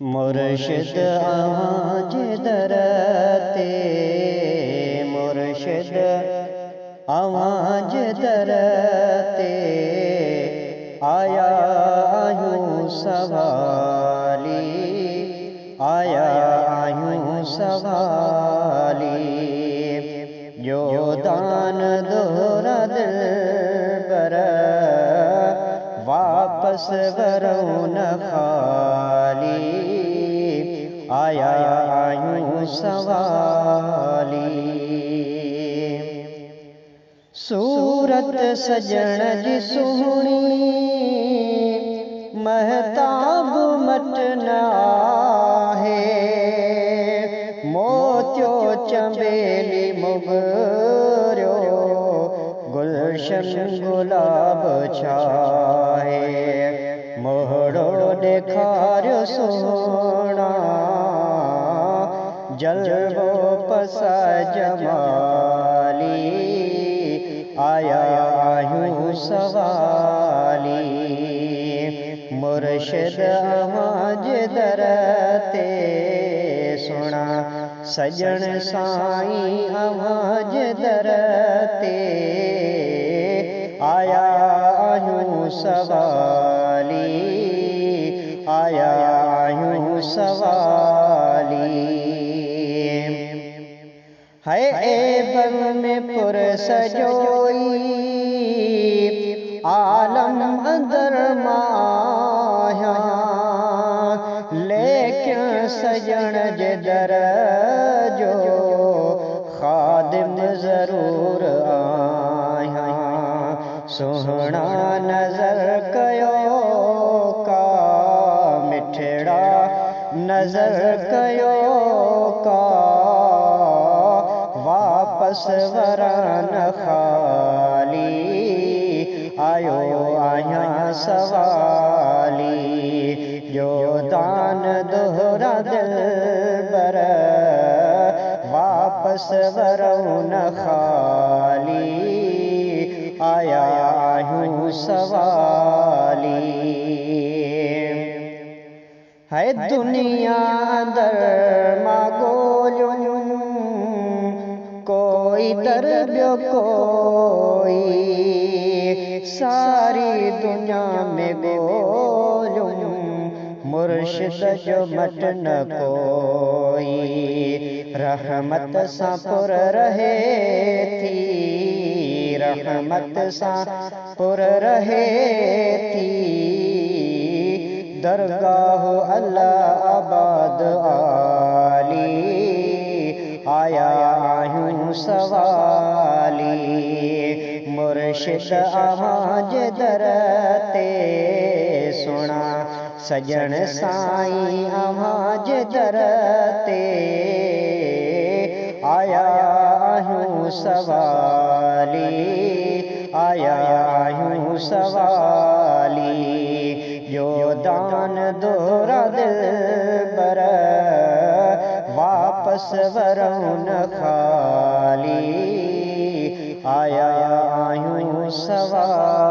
मुर्शिद आवाज दर ते, मुर्शिद आवाज दर ते, आया आयूं सवाली, आया आयूं सवाली। जो दान दोहरा दिल बर, वापस वरूं न खाली, आया आयूं सवाली। सूरत सजण जी सुहणी, महताब मट न आहे, मोतियो चंबेली मुगरियो, गुलशन गुलाब छाहे। मोहड़ो ॾेखारियो सोहणा, जलवो पसा जमाली, आया आयूं सवाली। मुर्शिद आवाज दर ते, सुणा सजण साईं आवाज दर ते, आया आयूं सवाली, आया आयूं सवाली। है ऐबन में पुर सजोई, आलम अंदर माया, लेकिन सजण जे दर जो खादिम ज़रूर आया। सुहणा नज़र कयो का, मिठड़ा नज़र कयो का, वापस वरान खाली, आयो आया सवाली। जो दान दोहरा दिल बर, वापस वरूं न खाली, आया आयूं सवाली। है दुनिया दर मां ॻोल्हियूं, कोई दर ॿियो कोई, सारी दुनिया में ॻोल्हियूं, मुर्शिद जो मट न कोई। रहमत सां पुर रहे थी, रहमत सां पुर रहे थी, दरगाह अल्लाह आबाद आली, आया आयूं सवाली। मुर्शिद आवाज दर ते, सुणा सजण साईं आवाज दर ते, आया आयूं सवाली, आया आयूं सवाली। जो दान दोहरा दिल बर, वापस वरूं न खाली, आया आयूं सवाली।